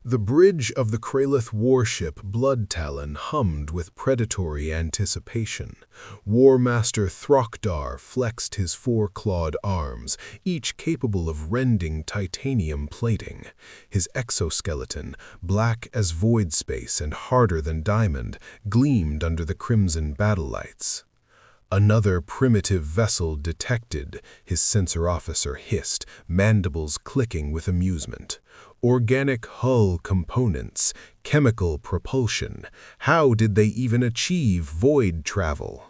The bridge of the Kraelith warship Blood Talon hummed with predatory anticipation. War Master Throckdar flexed his four-clawed arms, each capable of rending titanium plating. His exoskeleton, black as void space and harder than diamond, gleamed under the crimson battle lights. Another primitive vessel detected, his sensor officer hissed, mandibles clicking with amusement. Organic hull components, chemical propulsion. How did they even achieve void travel?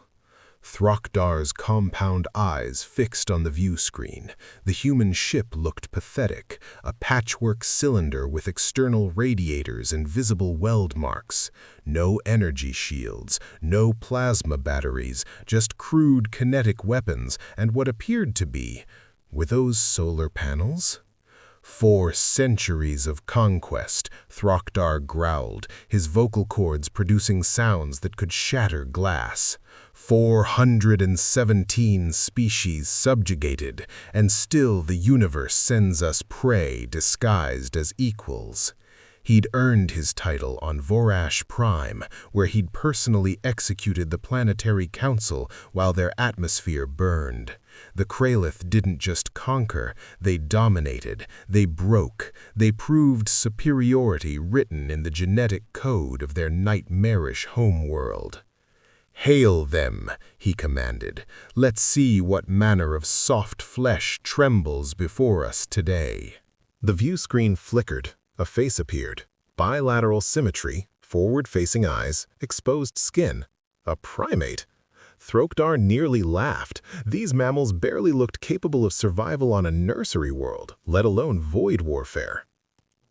Throckdar's compound eyes fixed on the view screen. The human ship looked pathetic, a patchwork cylinder with external radiators and visible weld marks. No energy shields, no plasma batteries, just crude kinetic weapons and what appeared to be, were those solar panels? 4 centuries of conquest, Throckdar growled, his vocal cords producing sounds that could shatter glass. 417 species subjugated, and still the universe sends us prey disguised as equals. He'd earned his title on Vorash Prime, where he'd personally executed the planetary council while their atmosphere burned. The Kraelith didn't just conquer, they dominated, they broke, they proved superiority written in the genetic code of their nightmarish homeworld. "Hail them," he commanded. "Let's see what manner of soft flesh trembles before us today." The view screen flickered. A face appeared. Bilateral symmetry, forward-facing eyes, exposed skin. A primate. Throckdar nearly laughed. These mammals barely looked capable of survival on a nursery world, let alone void warfare.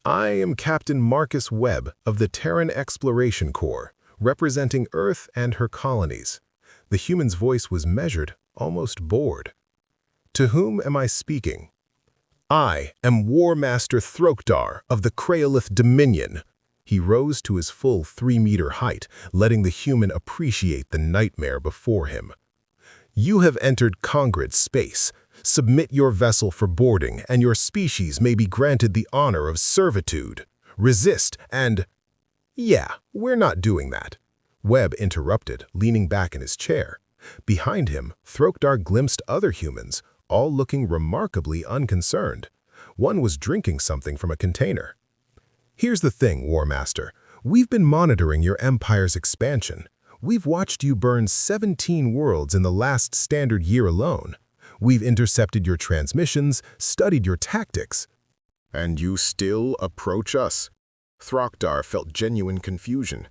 "I am Captain Marcus Webb of the Terran Exploration Corps, representing Earth and her colonies." The human's voice was measured, almost bored. "To whom am I speaking?" "I am War Master Throckdar of the Kraelith Dominion." He rose to his full 3-meter height, letting the human appreciate the nightmare before him. "You have entered Congred space. Submit your vessel for boarding, and your species may be granted the honor of servitude. Resist and—" "Yeah, we're not doing that," Webb interrupted, leaning back in his chair. Behind him, Throckdar glimpsed other humans, all looking remarkably unconcerned. One was drinking something from a container. "Here's the thing, War Master. We've been monitoring your empire's expansion. We've watched you burn 17 worlds in the last standard year alone. We've intercepted your transmissions, studied your tactics." "And you still approach us?" Throckdar felt genuine confusion.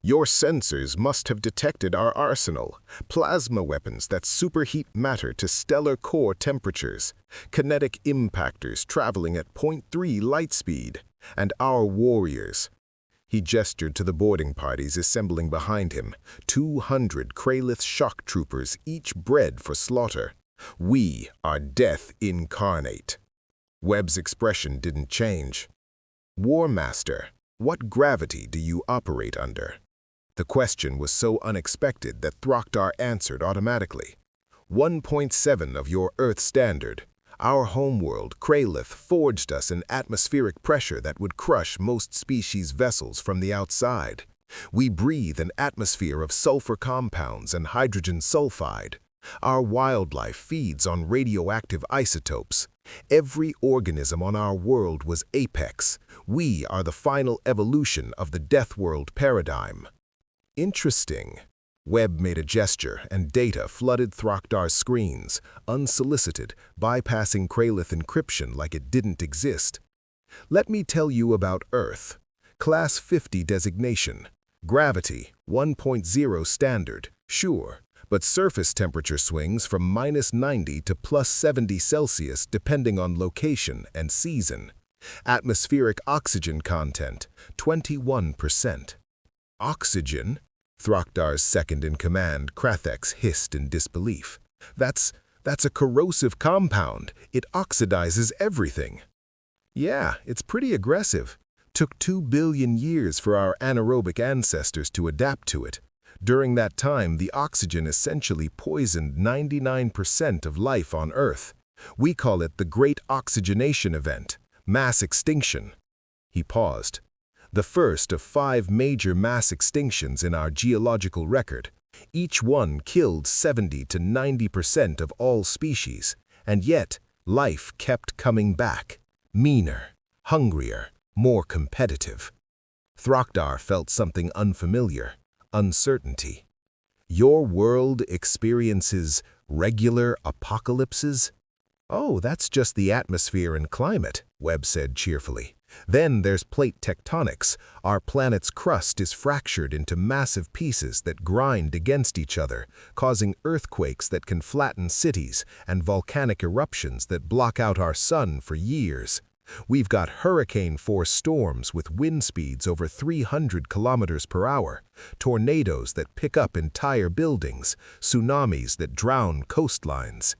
"Your sensors must have detected our arsenal, plasma weapons that superheat matter to stellar core temperatures, kinetic impactors traveling at 0.3 light speed, and our warriors." He gestured to the boarding parties assembling behind him, 200 Kraelith shock troopers, each bred for slaughter. "We are death incarnate." Webb's expression didn't change. "War Master, what gravity do you operate under?" The question was so unexpected that Throckdar answered automatically. 1.7 of your Earth standard. Our homeworld, Kraelith, forged us an atmospheric pressure that would crush most species' vessels from the outside. We breathe an atmosphere of sulfur compounds and hydrogen sulfide. Our wildlife feeds on radioactive isotopes. Every organism on our world was apex. We are the final evolution of the Deathworld paradigm. "Interesting." Webb made a gesture, and data flooded Throckdar's screens, unsolicited, bypassing Kraelith encryption like it didn't exist. "Let me tell you about Earth. Class 50 designation. Gravity, 1.0 standard, sure, but surface temperature swings from -90 to +70 Celsius depending on location and season. Atmospheric oxygen content, 21%. "Oxygen?" Throckdar's second-in-command, Krathex, hissed in disbelief. That's a corrosive compound. It oxidizes everything." "Yeah, it's pretty aggressive. Took 2 billion years for our anaerobic ancestors to adapt to it. During that time, the oxygen essentially poisoned 99% of life on Earth. We call it the Great Oxygenation Event, mass extinction." He paused, the first of 5 major mass extinctions in our geological record. Each one killed 70 to 90% of all species, and yet life kept coming back, meaner, hungrier, more competitive. Throckdar felt something unfamiliar, uncertainty. Your world experiences regular apocalypses? Oh, that's just the atmosphere and climate, Webb said cheerfully. Then there's plate tectonics. Our planet's crust is fractured into massive pieces that grind against each other, causing earthquakes that can flatten cities and volcanic eruptions that block out our sun for years. We've got hurricane-force storms with wind speeds over 300 kilometers per hour, tornadoes that pick up entire buildings, tsunamis that drown coastlines.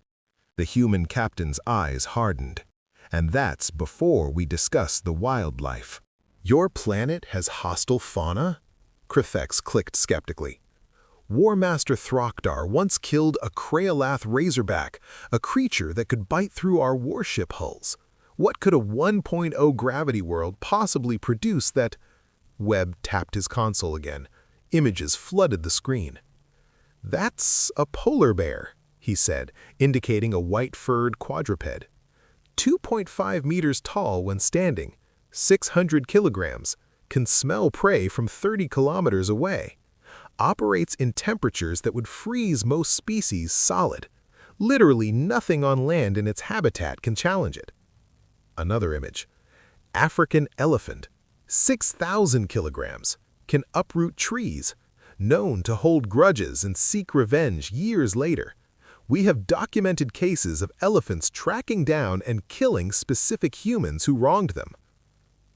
The human captain's eyes hardened. And that's before we discuss the wildlife. Your planet has hostile fauna? Kraelith clicked skeptically. War Master Throckdar once killed a Kraelith razorback, a creature that could bite through our warship hulls. What could a 1.0 gravity world possibly produce that... Webb tapped his console again. Images flooded the screen. That's a polar bear, he said, indicating a white-furred quadruped. 2.5 meters tall when standing, 600 kilograms, can smell prey from 30 kilometers away, operates in temperatures that would freeze most species solid. Literally nothing on land in its habitat can challenge it. Another image. African elephant, 6,000 kilograms, can uproot trees, known to hold grudges and seek revenge years later. We have documented cases of elephants tracking down and killing specific humans who wronged them.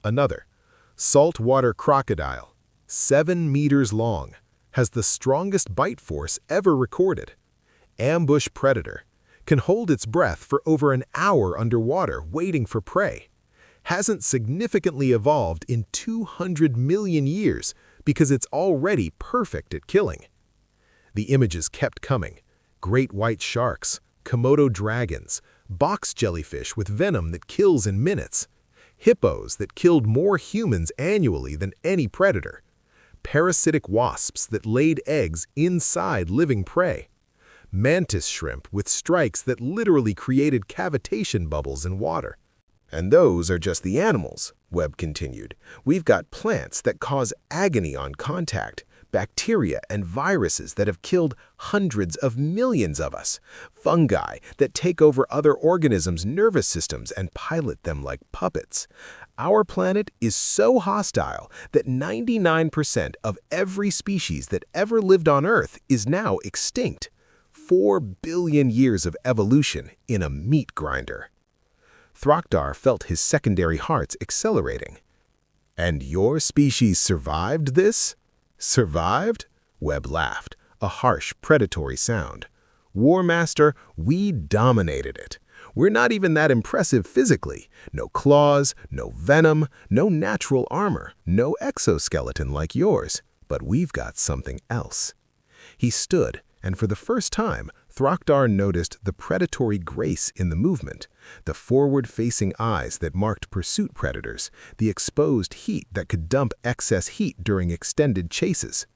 Another, saltwater crocodile, 7 meters long, has the strongest bite force ever recorded. Ambush predator, can hold its breath for over an hour underwater waiting for prey. Hasn't significantly evolved in 200 million years because it's already perfect at killing. The images kept coming. Great white sharks, Komodo dragons, box jellyfish with venom that kills in minutes, hippos that killed more humans annually than any predator, parasitic wasps that laid eggs inside living prey, mantis shrimp with strikes that literally created cavitation bubbles in water. And those are just the animals, Webb continued. We've got plants that cause agony on contact, bacteria and viruses that have killed hundreds of millions of us, fungi that take over other organisms' nervous systems and pilot them like puppets. Our planet is so hostile that 99% of every species that ever lived on Earth is now extinct. 4 billion years of evolution in a meat grinder. Throckdar felt his secondary hearts accelerating. And your species survived this? Survived? Webb laughed, a harsh, predatory sound. War Master, we dominated it. We're not even that impressive physically. No claws, no venom, no natural armor, no exoskeleton like yours. But we've got something else. He stood, and for the first time, Throckdar noticed the predatory grace in the movement, the forward-facing eyes that marked pursuit predators, the exposed heat that could dump excess heat during extended chases.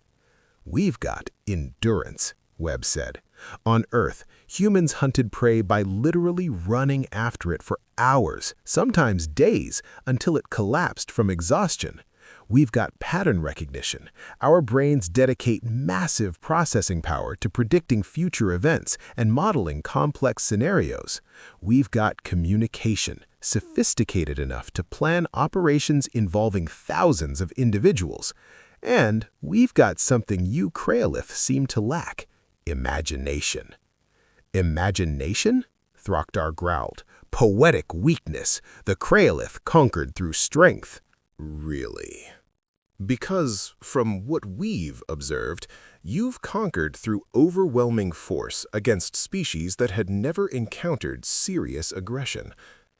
We've got endurance, Webb said. On Earth, humans hunted prey by literally running after it for hours, sometimes days, until it collapsed from exhaustion. We've got pattern recognition. Our brains dedicate massive processing power to predicting future events and modeling complex scenarios. We've got communication, sophisticated enough to plan operations involving thousands of individuals. And we've got something you Kraelith seem to lack: imagination. Imagination? Throckdar growled. Poetic weakness, the Kraelith conquered through strength. Really? Because, from what we've observed, you've conquered through overwhelming force against species that had never encountered serious aggression.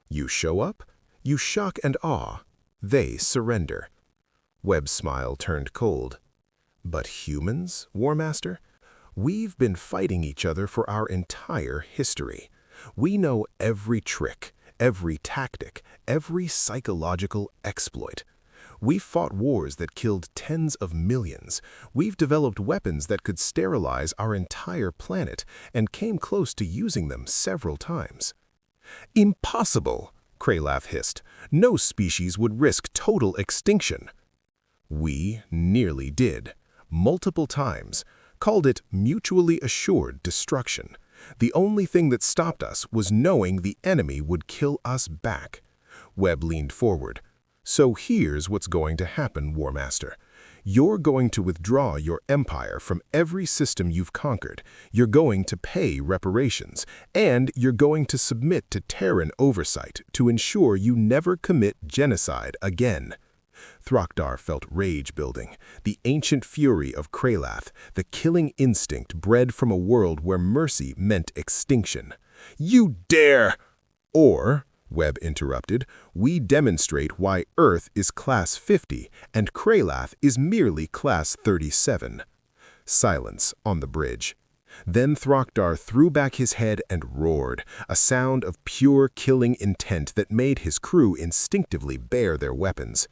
You show up, you shock and awe, they surrender. Webb's smile turned cold. But humans, War Master? We've been fighting each other for our entire history. We know every trick, every tactic, every psychological exploit. We've fought wars that killed tens of millions. We've developed weapons that could sterilize our entire planet and came close to using them several times. Impossible, Kraelith hissed. No species would risk total extinction. We nearly did, multiple times, called it mutually assured destruction. The only thing that stopped us was knowing the enemy would kill us back. Webb leaned forward. So here's what's going to happen, War Master. You're going to withdraw your empire from every system you've conquered. You're going to pay reparations, and you're going to submit to Terran oversight to ensure you never commit genocide again. Thrakdar felt rage building, the ancient fury of Kraelith, the killing instinct bred from a world where mercy meant extinction. You dare! Or, Webb interrupted, we demonstrate why Earth is Class 50 and Kraelith is merely Class 37. Silence on the bridge. Then Thrakdar threw back his head and roared, a sound of pure killing intent that made his crew instinctively bare their weapons.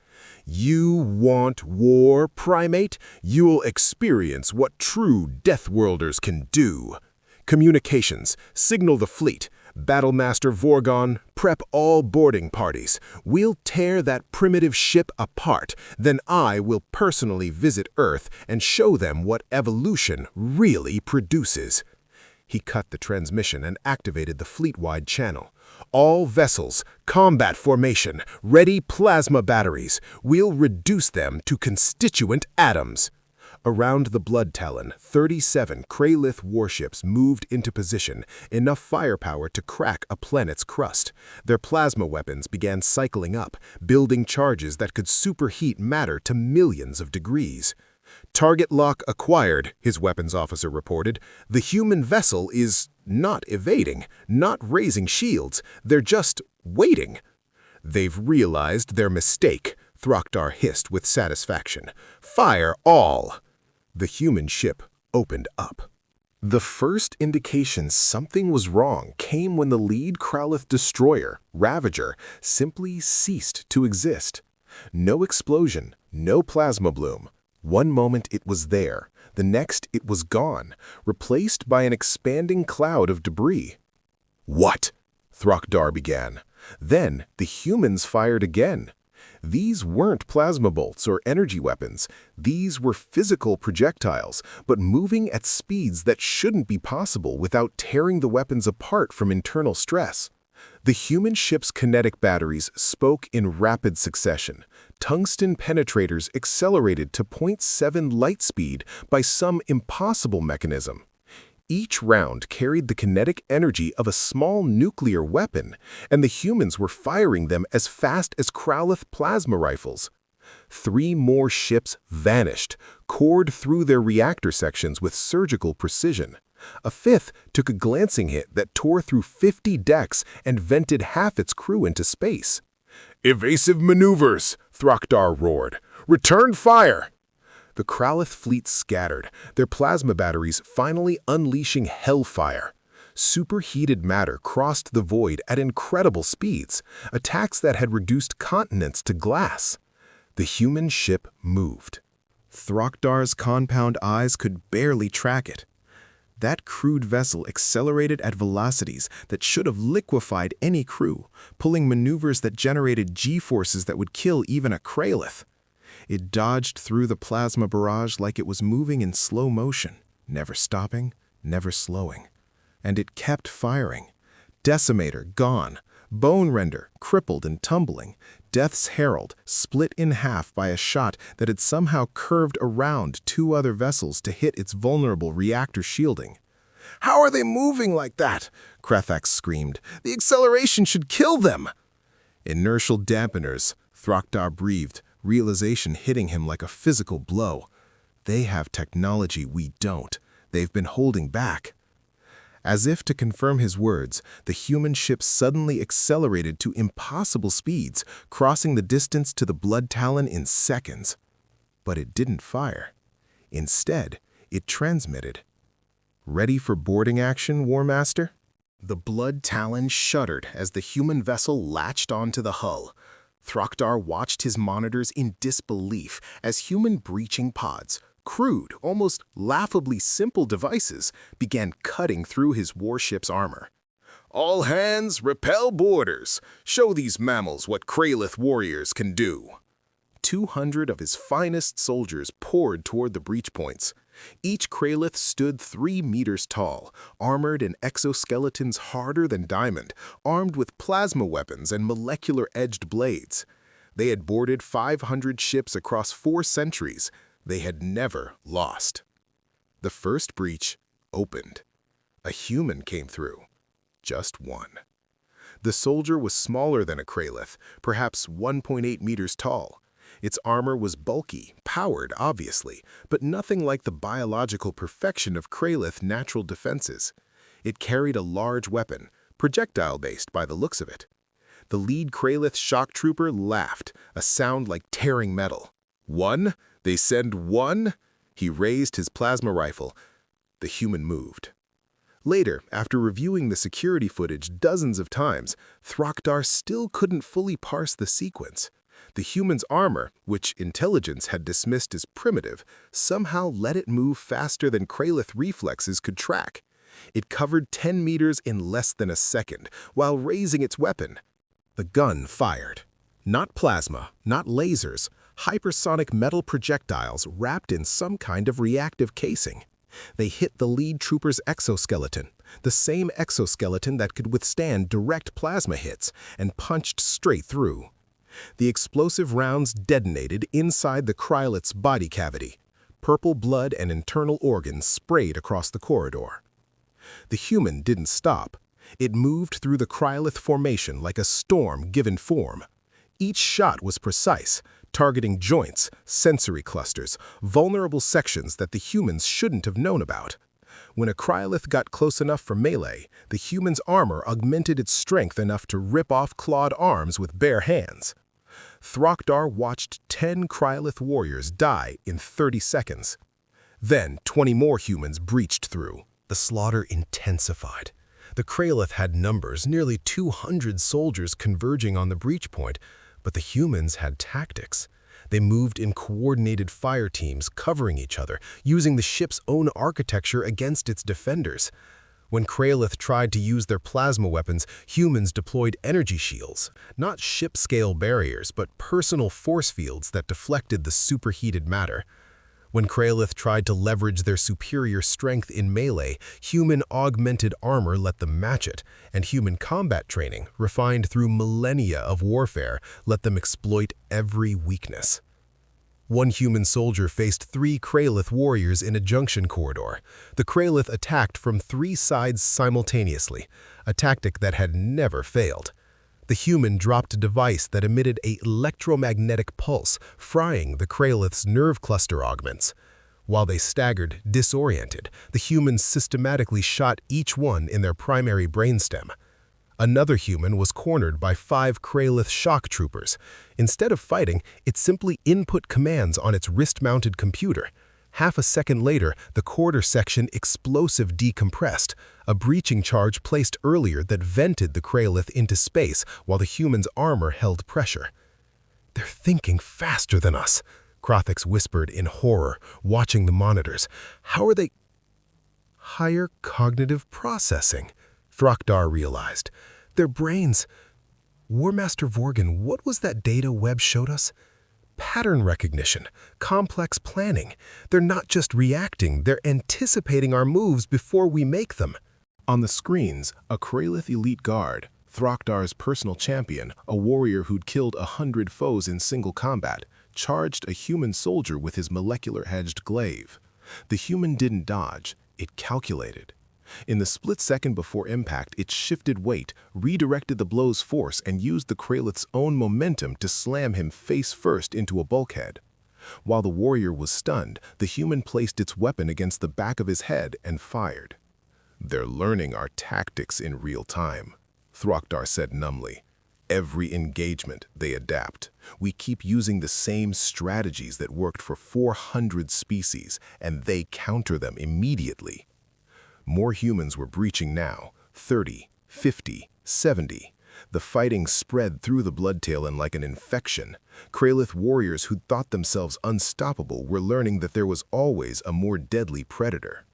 You want war, primate? You'll experience what true deathworlders can do. Communications, signal the fleet. Battlemaster Vorgon, prep all boarding parties. We'll tear that primitive ship apart. Then I will personally visit Earth and show them what evolution really produces. He cut the transmission and activated the fleet-wide channel. All vessels, combat formation, ready plasma batteries. We'll reduce them to constituent atoms. Around the Blood Talon, 37 Kraelith warships moved into position, enough firepower to crack a planet's crust. Their plasma weapons began cycling up, building charges that could superheat matter to millions of degrees. Target lock acquired, his weapons officer reported. The human vessel is not evading, not raising shields. They're just waiting. They've realized their mistake, Thrakdar hissed with satisfaction. Fire all! The human ship opened up. The first indication something was wrong came when the lead Kraelith destroyer, Ravager, simply ceased to exist. No explosion, no plasma bloom. One moment it was there, the next it was gone, replaced by an expanding cloud of debris. What? Thrakdar began. Then the humans fired again. These weren't plasma bolts or energy weapons. These were physical projectiles, but moving at speeds that shouldn't be possible without tearing the weapons apart from internal stress. The human ship's kinetic batteries spoke in rapid succession. Tungsten penetrators accelerated to 0.7 light speed by some impossible mechanism. Each round carried the kinetic energy of a small nuclear weapon, and the humans were firing them as fast as Kraelith plasma rifles. 3 more ships vanished, cored through their reactor sections with surgical precision. A 5th took a glancing hit that tore through 50 decks and vented half its crew into space. "Evasive maneuvers!" Thrakdar roared. "Return fire!" The Kraelith fleet scattered, their plasma batteries finally unleashing hellfire. Superheated matter crossed the void at incredible speeds, attacks that had reduced continents to glass. The human ship moved. Thrakdar's compound eyes could barely track it. That crude vessel accelerated at velocities that should have liquefied any crew, pulling maneuvers that generated G-forces that would kill even a Kraelith. It dodged through the plasma barrage like it was moving in slow motion, never stopping, never slowing. And it kept firing. Decimator gone, Bone Render crippled and tumbling, Death's Herald split in half by a shot that had somehow curved around 2 other vessels to hit its vulnerable reactor shielding. "How are they moving like that?" Kraelith screamed. "The acceleration should kill them!" "Inertial dampeners," Thrakdar breathed, realization hitting him like a physical blow. They have technology we don't. They've been holding back. As if to confirm his words, the human ship suddenly accelerated to impossible speeds, crossing the distance to the Blood Talon in seconds. But it didn't fire. Instead, it transmitted. "Ready for boarding action, War Master?" The Blood Talon shuddered as the human vessel latched onto the hull. Throckdar watched his monitors in disbelief as human breaching pods, crude, almost laughably simple devices, began cutting through his warship's armor. "All hands, repel boarders. Show these mammals what Kraelith warriors can do." 200 of his finest soldiers poured toward the breach points. Each Kraelith stood 3 meters tall, armored in exoskeletons harder than diamond, armed with plasma weapons and molecular-edged blades. They had boarded 500 ships across 4 centuries. They had never lost. The first breach opened. A human came through. Just one. The soldier was smaller than a Kraelith, perhaps 1.8 meters tall. Its armor was bulky, powered, obviously, but nothing like the biological perfection of Kraelith natural defenses. It carried a large weapon, projectile-based by the looks of it. The lead Kraelith shock trooper laughed, a sound like tearing metal. "One? They send one?" He raised his plasma rifle. The human moved. Later, after reviewing the security footage dozens of times, Throckdar still couldn't fully parse the sequence. The human's armor, which intelligence had dismissed as primitive, somehow let it move faster than Kraelith reflexes could track. It covered 10 meters in less than a second, while raising its weapon. The gun fired. Not plasma, not lasers, hypersonic metal projectiles wrapped in some kind of reactive casing. They hit the lead trooper's exoskeleton, the same exoskeleton that could withstand direct plasma hits, and punched straight through. The explosive rounds detonated inside the Kraelith's body cavity. Purple blood and internal organs sprayed across the corridor. The human didn't stop. It moved through the Kraelith formation like a storm given form. Each shot was precise, targeting joints, sensory clusters, vulnerable sections that the humans shouldn't have known about. When a Kraelith got close enough for melee, the human's armor augmented its strength enough to rip off clawed arms with bare hands. Throckdar watched 10 Kraelith warriors die in 30 seconds. Then 20 more humans breached through. The slaughter intensified. The Kraelith had numbers, nearly 200 soldiers converging on the breach point, but the humans had tactics. They moved in coordinated fire teams, covering each other, using the ship's own architecture against its defenders. When Kraelith tried to use their plasma weapons, humans deployed energy shields, not ship-scale barriers, but personal force fields that deflected the superheated matter. When Kraelith tried to leverage their superior strength in melee, human augmented armor let them match it, and human combat training, refined through millennia of warfare, let them exploit every weakness. One human soldier faced 3 Kraelith warriors in a junction corridor. The Kraelith attacked from 3 sides simultaneously, a tactic that had never failed. The human dropped a device that emitted an electromagnetic pulse, frying the Kraelith's nerve cluster augments. While they staggered, disoriented, the humans systematically shot each one in their primary brainstem. Another human was cornered by 5 Kraelith shock troopers. Instead of fighting, it simply input commands on its wrist-mounted computer. Half a second later, the quarter section explosive decompressed, a breaching charge placed earlier that vented the Kraelith into space while the human's armor held pressure. "They're thinking faster than us," Kraelith whispered in horror, watching the monitors. "How are they—" "Higher cognitive processing," Throckdar realized. "Their brains—" "War Master Vorgan, what was that data Webb showed us?" "Pattern recognition, complex planning. They're not just reacting, they're anticipating our moves before we make them." On the screens, a Kraelith elite guard, Throckdar's personal champion, a warrior who'd killed 100 foes in single combat, charged a human soldier with his molecular-edged glaive. The human didn't dodge, it calculated. In the split second before impact, it shifted weight, redirected the blow's force, and used the Kraelith's own momentum to slam him face first into a bulkhead. While the warrior was stunned, the human placed its weapon against the back of his head and fired. "They're learning our tactics in real time," Throckdar said numbly. "Every engagement, they adapt. We keep using the same strategies that worked for 400 species, and they counter them immediately." More humans were breaching now, 30, 50, 70. The fighting spread through the Bloodtalon like an infection. Kraelith warriors who thought themselves unstoppable were learning that there was always a more deadly predator.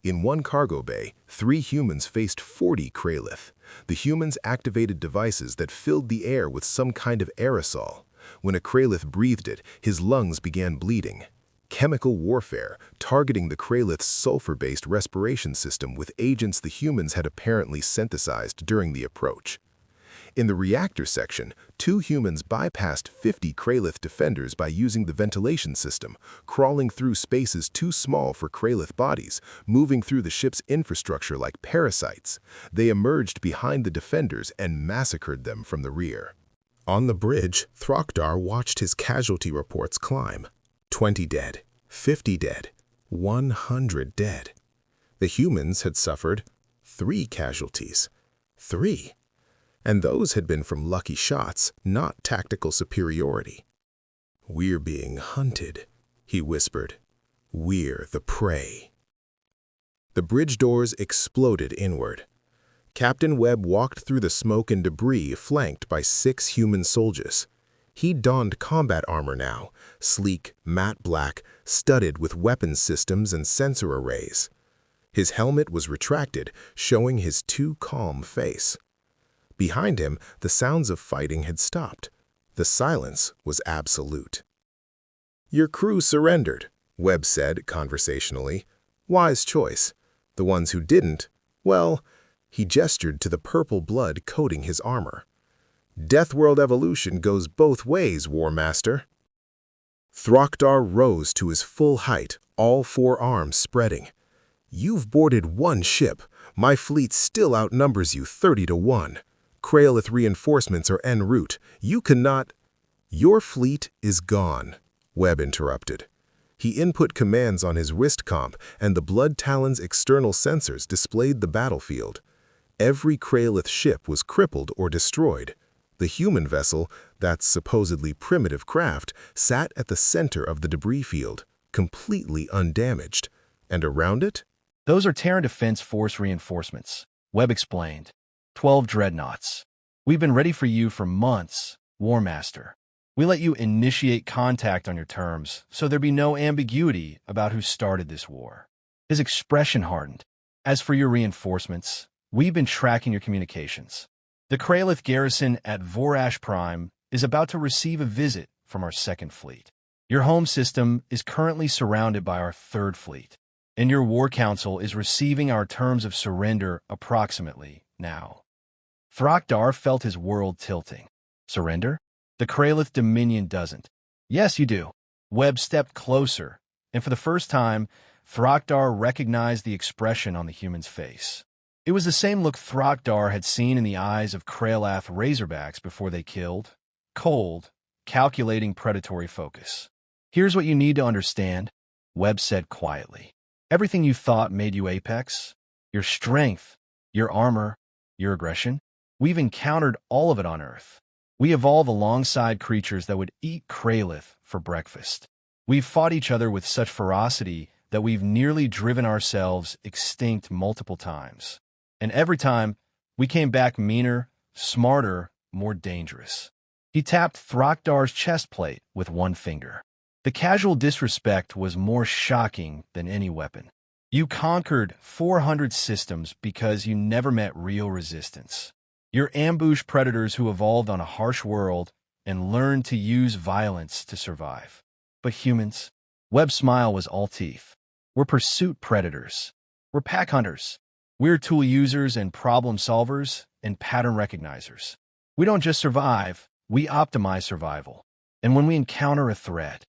In one cargo bay, 3 humans faced 40 Kraelith. The humans activated devices that filled the air with some kind of aerosol. When a Kraelith breathed it, his lungs began bleeding. Chemical warfare, targeting the Kraelith's sulfur-based respiration system with agents the humans had apparently synthesized during the approach. In the reactor section, 2 humans bypassed 50 Kraelith defenders by using the ventilation system, crawling through spaces too small for Kraelith bodies, moving through the ship's infrastructure like parasites. They emerged behind the defenders and massacred them from the rear. On the bridge, Throckdar watched his casualty reports climb. 20 dead, 50 dead, 100 dead. The humans had suffered 3 casualties. 3. And those had been from lucky shots, not tactical superiority. "We're being hunted," he whispered. "We're the prey." The bridge doors exploded inward. Captain Webb walked through the smoke and debris flanked by 6 human soldiers. He donned combat armor now, sleek, matte black, studded with weapons systems and sensor arrays. His helmet was retracted, showing his too calm face. Behind him, the sounds of fighting had stopped. The silence was absolute. "Your crew surrendered," Webb said conversationally. "Wise choice. The ones who didn't, well," he gestured to the purple blood coating his armor. "Deathworld evolution goes both ways, War Master." Throckdar rose to his full height, all 4 arms spreading. "You've boarded 1 ship. My fleet still outnumbers you 30-1. Kraelith reinforcements are en route. You cannot—" "Your fleet is gone," Webb interrupted. He input commands on his wrist comp, and the Bloodtalon's external sensors displayed the battlefield. Every Kraelith ship was crippled or destroyed. The human vessel, that supposedly primitive craft, sat at the center of the debris field, completely undamaged. And around it? "Those are Terran Defense Force reinforcements," Webb explained. 12 dreadnoughts. "We've been ready for you for months, War Master. We let you initiate contact on your terms, so there be no ambiguity about who started this war." His expression hardened. "As for your reinforcements, we've been tracking your communications. The Kraelith garrison at Vorash Prime is about to receive a visit from our 2nd Fleet. Your home system is currently surrounded by our 3rd Fleet, and your War Council is receiving our terms of surrender approximately now." Throckdar felt his world tilting. "Surrender? The Kraelith Dominion doesn't." "Yes, you do." Webb stepped closer, and for the first time, Throckdar recognized the expression on the human's face. It was the same look Throckdar had seen in the eyes of Kraelith Razorbacks before they killed. Cold, calculating predatory focus. "Here's what you need to understand," Webb said quietly. "Everything you thought made you Apex, your strength, your armor, your aggression, we've encountered all of it on Earth. We evolve alongside creatures that would eat Kraelith for breakfast. We've fought each other with such ferocity that we've nearly driven ourselves extinct multiple times. And every time, we came back meaner, smarter, more dangerous." He tapped Throckdar's chest plate with 1 finger. The casual disrespect was more shocking than any weapon. "You conquered 400 systems because you never met real resistance. You're ambush predators who evolved on a harsh world and learned to use violence to survive. But humans," Webb's smile was all teeth, "we're pursuit predators. We're pack hunters. We're tool users and problem solvers and pattern recognizers. We don't just survive, we optimize survival. And when we encounter a threat,"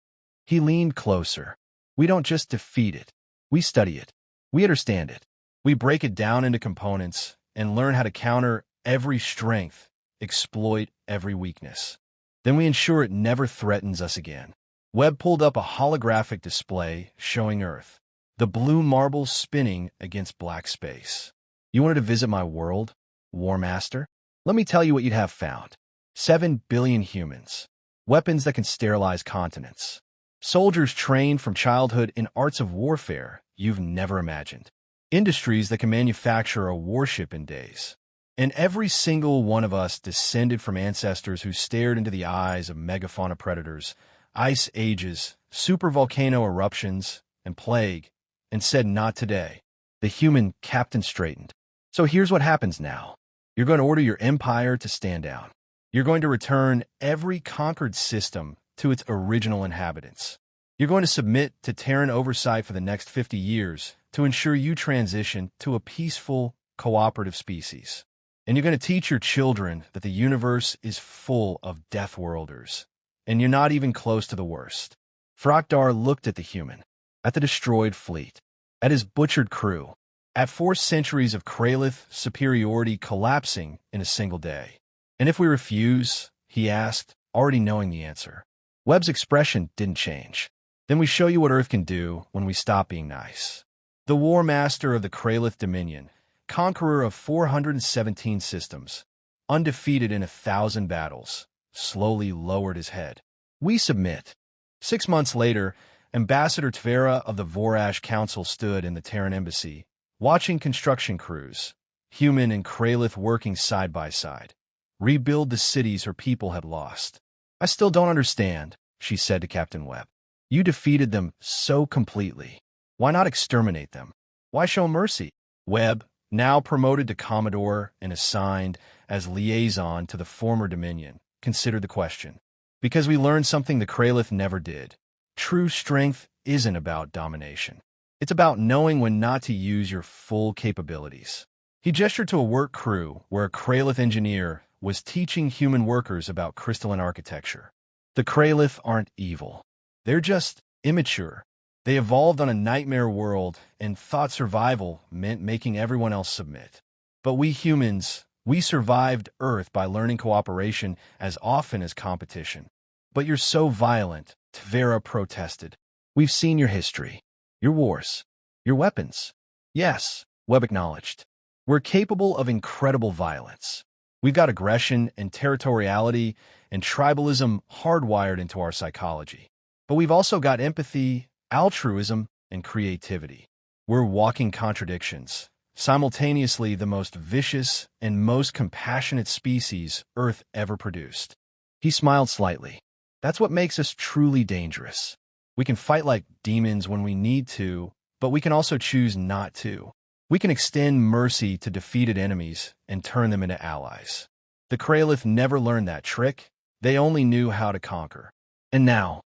he leaned closer, "we don't just defeat it, we study it. We understand it. We break it down into components and learn how to counter every strength, exploit every weakness. Then we ensure it never threatens us again." Webb pulled up a holographic display showing Earth, the blue marbles spinning against black space. "You wanted to visit my world, War Master? Let me tell you what you'd have found. 7 billion humans. Weapons that can sterilize continents. Soldiers trained from childhood in arts of warfare you've never imagined. Industries that can manufacture a warship in days. And every single one of us descended from ancestors who stared into the eyes of megafauna predators, ice ages, supervolcano eruptions, and plague, and said, "Not today." The human captain straightened. "So here's what happens now. You're going to order your empire to stand down. You're going to return every conquered system to its original inhabitants. You're going to submit to Terran oversight for the next 50 years to ensure you transition to a peaceful, cooperative species. And you're going to teach your children that the universe is full of deathworlders, and you're not even close to the worst." Frakdar looked at the human, at the destroyed fleet, at his butchered crew, at 4 centuries of Kraelith superiority collapsing in a single day. "And if we refuse?" he asked, already knowing the answer. Webb's expression didn't change. "Then we show you what Earth can do when we stop being nice." The War Master of the Kraelith Dominion, conqueror of 417 systems, undefeated in 1,000 battles, slowly lowered his head. "We submit." 6 months later, Ambassador Tvera of the Vorash Council stood in the Terran embassy, watching construction crews, human and Kraelith working side by side, rebuild the cities her people had lost. "I still don't understand," she said to Captain Webb. "You defeated them so completely. Why not exterminate them? Why show mercy?" Webb, now promoted to Commodore and assigned as liaison to the former Dominion, considered the question. "Because we learned something the Kraelith never did. True strength isn't about domination. It's about knowing when not to use your full capabilities." He gestured to a work crew where a Kraelith engineer was teaching human workers about crystalline architecture. "The Kraelith aren't evil. They're just immature. They evolved on a nightmare world and thought survival meant making everyone else submit. But we humans, we survived Earth by learning cooperation as often as competition." "But you're so violent," Tvera protested. "We've seen your history, your wars, your weapons." "Yes," Webb acknowledged. "We're capable of incredible violence. We've got aggression and territoriality and tribalism hardwired into our psychology. But we've also got empathy, altruism, and creativity. We're walking contradictions, simultaneously the most vicious and most compassionate species Earth ever produced." He smiled slightly. "That's what makes us truly dangerous. We can fight like demons when we need to, but we can also choose not to. We can extend mercy to defeated enemies and turn them into allies. The Kraelith never learned that trick. They only knew how to conquer." "And now?"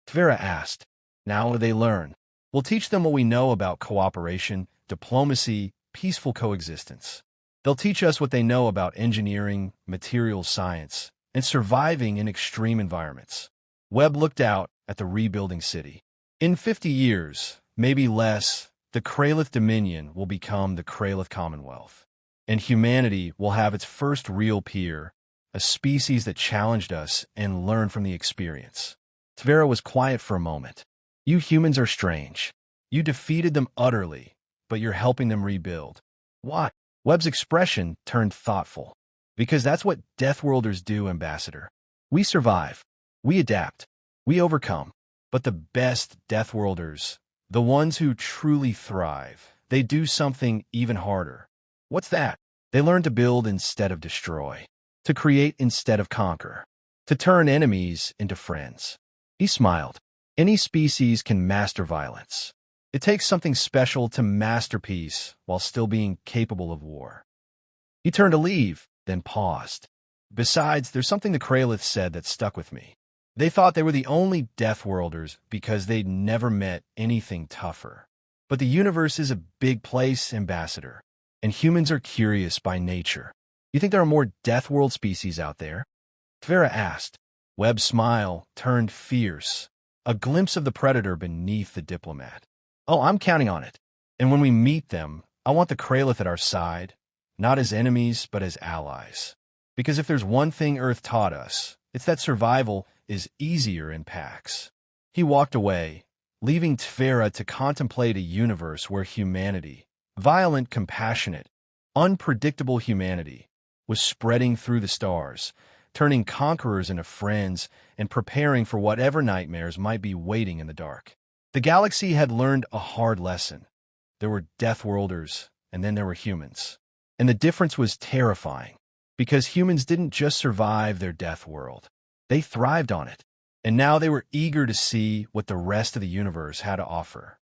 Tvera asked. "Now they learn. We'll teach them what we know about cooperation, diplomacy, peaceful coexistence. They'll teach us what they know about engineering, materials science, and surviving in extreme environments." Webb looked out at the rebuilding city. "In 50 years, maybe less, the Kraelith Dominion will become the Kraelith Commonwealth, and humanity will have its first real peer, a species that challenged us and learned from the experience." Tvera was quiet for a moment. "You humans are strange. You defeated them utterly, but you're helping them rebuild. Why?" Webb's expression turned thoughtful. "Because that's what deathworlders do, Ambassador. We survive. We adapt. We overcome. But the best deathworlders, the ones who truly thrive, they do something even harder." "What's that?" "They learn to build instead of destroy, to create instead of conquer, to turn enemies into friends." He smiled. "Any species can master violence. It takes something special to master peace while still being capable of war." He turned to leave, then paused. "Besides, there's something the Kraelith said that stuck with me. They thought they were the only deathworlders because they'd never met anything tougher. But the universe is a big place, Ambassador, and humans are curious by nature. You think there are more deathworld species out there?" Tvera asked. Webb's smile turned fierce, a glimpse of the predator beneath the diplomat. "Oh, I'm counting on it. And when we meet them, I want the Kraelith at our side, not as enemies, but as allies. Because if there's one thing Earth taught us, it's that survival is easier in packs." He walked away, leaving Tvera to contemplate a universe where humanity, violent, compassionate, unpredictable humanity, was spreading through the stars, turning conquerors into friends and preparing for whatever nightmares might be waiting in the dark. The galaxy had learned a hard lesson. There were deathworlders, and then there were humans. And the difference was terrifying, because humans didn't just survive their death world. They thrived on it. And now they were eager to see what the rest of the universe had to offer.